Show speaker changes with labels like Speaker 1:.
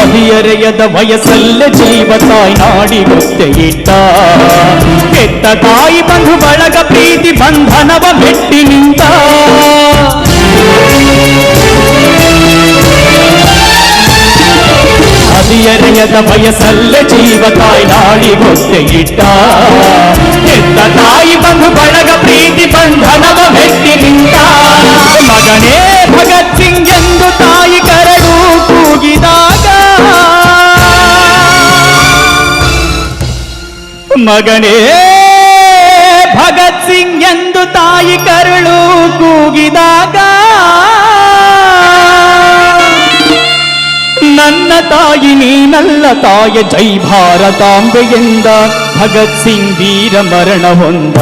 Speaker 1: ಹದಿಹರೆಯದ ವಯಸ್ಸಲ್ಲೇ ಜೀವ ತಾಯಿ ನಾಡಿಗೊತ್ತೆ ಇಟ್ಟ. ಹೆತ್ತ ತಾಯಿ ಬಂಧು ಬಳಗ ಪ್ರೀತಿ ಬಂಧನವ ಮೆಟ್ಟಿ ನಿಂತ. ಹದಿಹರೆಯದ ವಯಸ್ಸಲ್ಲೇ ಜೀವ ತಾಯಿ ನಾಡಿಗೊತ್ತೆ ಇಟ್ಟ. ಹೆತ್ತ ತಾಯಿ ಬಂಧು ಬಳಗ ಪ್ರೀತಿ ಬಂಧನವ ಮೆಟ್ಟಿ ನಿಂತ. ಮಗನೇ ಭಗತ್ ಸಿಂಗ್ ಎಂದು ತಾಯಿ ಕರಡು ಕೂಗಿದಾಗ, ಮಗನೇ ಭಗತ್ ಸಿಂಗ್ ಎಂದು ತಾಯಿ ಕರಳು ಕೂಗಿದಾಗ, ನನ್ನ ತಾಯಿ ನೀನಲ್ಲ ತಾಯ ಜೈ ಭಾರತಾಂಬೆ ಎಂದ ಭಗತ್ ಸಿಂಗ್ ವೀರ ಮರಣ ಹೊಂದ.